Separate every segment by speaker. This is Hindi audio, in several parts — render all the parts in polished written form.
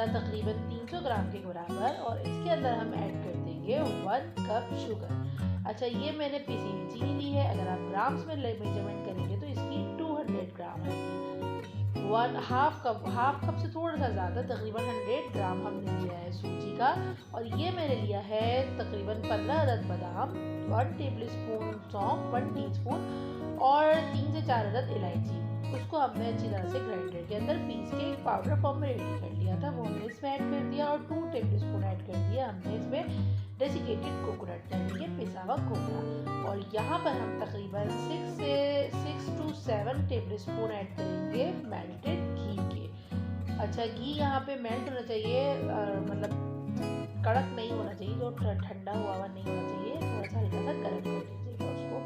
Speaker 1: तकरीबन 300 ग्राम के बराबर और इसके अंदर हम ऐड कर देंगे 1 कप शुगर। अच्छा, ये मैंने पीसी हुई चीनी ली है। अगर आप ग्राम्स में मेजरमेंट करेंगे तो इसकी 200 ग्राम आएगी। हाफ कप से थोड़ा सा ज़्यादा, तकरीबन 100 ग्राम हमने लिया है सूजी का। और ये मैंने लिया है तकरीबन 15 अदद बादाम, 1 टेबल स्पून सौंफ, 1 टीस्पून और 3 से 4 अदद इलायची। उसको हमने अच्छी तरह से ग्राइंडर के अंदर पीस के एक पाउडर फॉर्म में रेडी कर लिया था, वो हमने इसमें ऐड कर दिया। और 2 टेबल स्पून ऐड कर दिया हमने इसमें डेसिकेटेड कोकोनट यानी कि पिसा हुआ कोकोनट। और यहाँ पर हम तकरीबन 6 to 7 टेबल स्पून ऐड करेंगे मेल्टेड घी के। अच्छा, घी यहाँ पे मेल्ट होना चाहिए, मतलब कड़क नहीं होना चाहिए, जो ठंडा हुआ नहीं होना चाहिए, थोड़ा सा हल्का सा गर्म कर लीजिएगा उसको।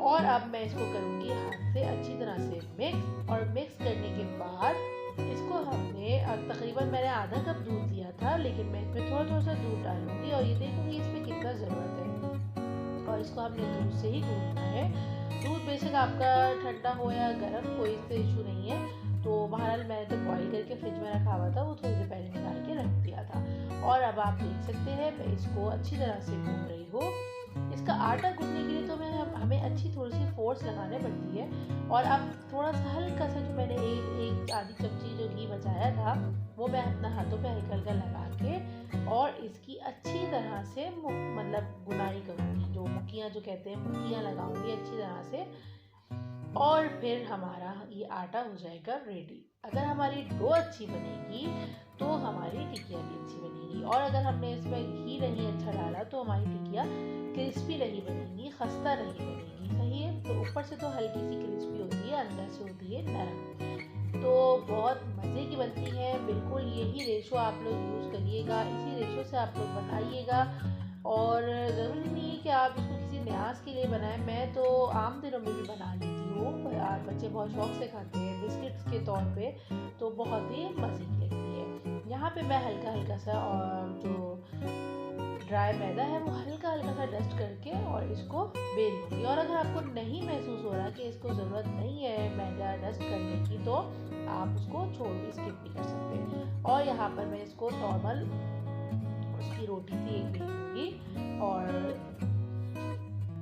Speaker 1: और अब मैं इसको करूँगी हाथ से अच्छी तरह से मिक्स। और मिक्स करने के बाद इसको हमने तकरीबन मैंने आधा कप दूध लिया था, लेकिन मैं इसमें थोड़ा सा दूध डालूंगी और ये देखूंगी इसमें कितना ज़रूरत है। और इसको हमने दूध से ही गूंथना है। दूध बेशक आपका ठंडा हो या गर्म, कोई इससे इशू नहीं है। तो बहरहाल मैंने तो बॉईल करके फ्रिज में रखा हुआ था, वो थोड़ी देर पहले निकाल के रख दिया था। और अब आप देख सकते हैं मैं इसको अच्छी तरह से गूंथ रही हूँ। इसका आटा गूंथने के लिए तो हमें अच्छी थोड़ी सी फोर्स लगाने पड़ती है। और अब थोड़ा सा हल्का सा, जो मैंने एक आधी चमची जो घी बचाया था, वो मैं अपना हाथों पे हल्का हल्का लगा के और इसकी अच्छी तरह से मतलब गुनाई करूँगी, जो मुक्कियाँ जो कहते हैं, मुक्कियाँ लगाऊंगी अच्छी तरह से। और फिर हमारा ये आटा हो जाएगा रेडी। अगर हमारी डो अच्छी बनेगी तो हमारी टिकिया भी अच्छी बनेगी। और अगर हमने इसमें घी नहीं अच्छा डाला तो हमारी टिकिया क्रिस्पी नहीं बनेगी, खस्ता नहीं बनेगी। सही है? तो ऊपर से तो हल्की सी क्रिस्पी होती है, अंदर से होती है नरम। तो बहुत मज़े की बनती है। बिल्कुल यही रेशो आप लोग यूज़ करिएगा, इसी रेशो से आप लोग बनाइएगा। और ज़रूरी नहीं है कि आप इसको किसी न्याज के लिए बनाएं। मैं तो आम दिनों में भी बना लेती हूँ, बच्चे बहुत शौक से खाते हैं बिस्किट्स के तौर पे, तो बहुत ही मज़े की लगती है। यहाँ पे मैं हल्का हल्का सा और जो ड्राई मैदा है वो हल्का हल्का सा डस्ट करके और इसको बेल लूँगी। और अगर आपको नहीं महसूस हो रहा कि इसको ज़रूरत नहीं है मैदा डस्ट करने की, तो आप उसको स्किप भी कर सकते हैं। और यहाँ पर मैं इसको नॉर्मल उसकी रोटी सी एक बेल लूँगी।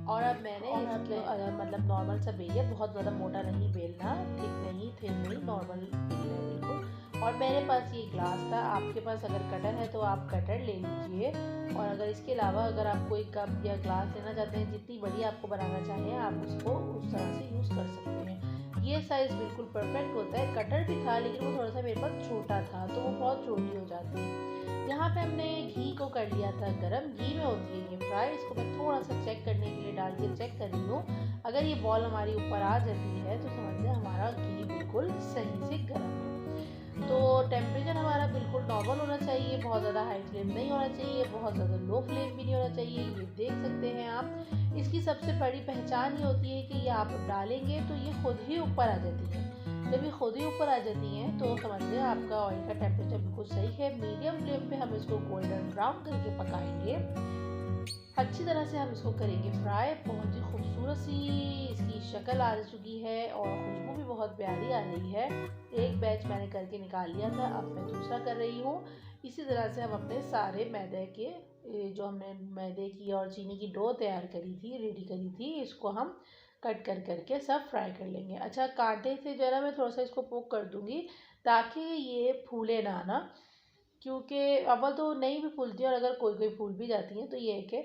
Speaker 1: और अब मैंने इसको मतलब नॉर्मल सा बेलिया, बहुत ज़्यादा मोटा नहीं बेलना, थिक नहीं, थिन नहीं, नॉर्मल बेलना है बिल्कुल। और मेरे पास ये ग्लास था, आपके पास अगर कटर है तो आप कटर ले लीजिए। और अगर इसके अलावा अगर आप कोई कप या ग्लास लेना चाहते हैं, जितनी बड़ी आपको बनाना चाहें आप उसको उस तरह से यूज़ कर सकते हैं। ये साइज़ बिल्कुल परफेक्ट होता है। कटर भी था लेकिन वो थोड़ा सा मेरे पास छोटा था, तो वो बहुत छोटी हो जाती है। यहाँ पे हमने घी को कर लिया था गरम, घी में होती है ये फ्राई। इसको मैं थोड़ा सा चेक करने के लिए डाल के चेक कर रही हूँ। अगर ये बॉल हमारी ऊपर आ जाती है तो समझ लें हमारा घी बिल्कुल सही से गर्म है। तो टेम्परेचर हमारा बिल्कुल नॉर्मल होना चाहिए, बहुत ज़्यादा हाई फ्लेम नहीं होना चाहिए, बहुत ज़्यादा लो फ्लेम भी नहीं होना चाहिए। ये देख सकते हैं आप। इसकी सबसे बड़ी पहचान ये होती है कि ये आप डालेंगे तो ये खुद ही ऊपर आ जाती है। जब ये खुद ही ऊपर आ जाती हैं तो समझ लें आपका ऑयल का टेम्परेचर बिल्कुल सही है। मीडियम फ्लेम पे हम इसको गोल्डन ब्राउन करके पकाएंगे। अच्छी तरह से हम इसको करेंगे फ्राई। बहुत ही खूबसूरत सी इसकी शक्ल आ चुकी है और खुशबू भी बहुत प्यारी आ रही है। एक बैच मैंने करके निकाल लिया था, अब मैं दूसरा कर रही हूँ। इसी तरह से हम अपने सारे मैदे के जो हमने मैदे की और चीनी की डो तैयार करी थी, रेडी करी थी, इसको हम कट करके सब फ्राई कर लेंगे। अच्छा, कांटे से जो है ना मैं थोड़ा सा इसको पोक कर दूँगी ताकि ये फूले ना, क्योंकि अव्वल तो नहीं भी फूलती और अगर कोई फूल भी जाती हैं तो ये है कि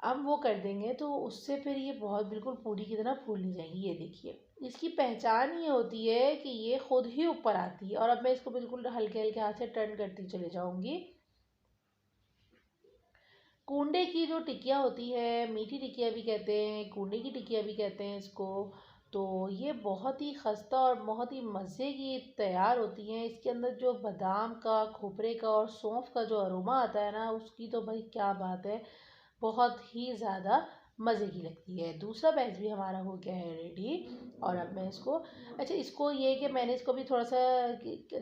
Speaker 1: हम वो कर देंगे तो उससे फिर ये बहुत बिल्कुल पूरी की तरह फूल नहीं जाएंगी। ये देखिए, इसकी पहचान ये होती है कि ये खुद ही ऊपर आती है। और अब मैं इसको बिल्कुल हल्के हल्के हाथ से टर्न करती चले जाऊंगी। कूंडे की जो टिकिया होती है, मीठी टिकिया भी कहते हैं, कूंडे की टिकिया भी कहते हैं इसको, तो ये बहुत ही खस्ता और बहुत ही मज़े की तैयार होती हैं। इसके अंदर जो बादाम का, खोपरे का और सौंफ का जो अरोमा आता है ना, उसकी तो भाई क्या बात है, बहुत ही ज़्यादा मज़े की लगती है। दूसरा बैच भी हमारा हो गया है रेडी। और अब मैं इसको, अच्छा इसको ये कि मैंने इसको भी थोड़ा सा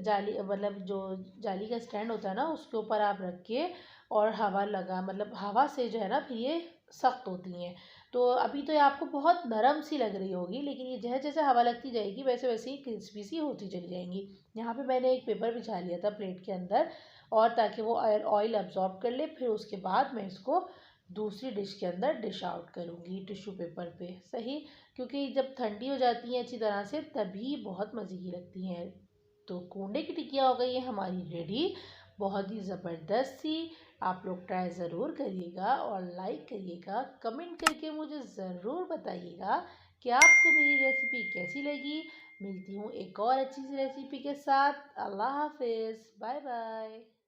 Speaker 1: जाली, मतलब जो जाली का स्टैंड होता है ना, उसके ऊपर आप रख के और हवा लगा, मतलब हवा से जो है ना फिर ये सख्त होती हैं। तो अभी तो ये आपको बहुत नरम सी लग रही होगी, लेकिन ये जैसे जैसे हवा लगती जाएगी वैसे वैसे ही क्रिस्पी सी होती चली जाएंगी। यहाँ पे मैंने एक पेपर बिछा लिया था प्लेट के अंदर, और ताकि वो ऑयल अब्जॉर्ब कर ले। फिर उसके बाद मैं इसको दूसरी डिश के अंदर डिश आउट करूँगी टिश्यू पेपर पे, सही। क्योंकि जब ठंडी हो जाती हैं अच्छी तरह से तभी बहुत मज़े की लगती हैं। तो कोंडे की टिक्कियाँ हो गई है हमारी रेडी, बहुत ही ज़बरदस्त सी। आप लोग ट्राई ज़रूर करिएगा और लाइक करिएगा, कमेंट करके मुझे ज़रूर बताइएगा कि आपको मेरी रेसिपी कैसी लगी। मिलती हूँ एक और अच्छी सी रेसिपी के साथ। अल्लाह हाफिज़, बाय बाय।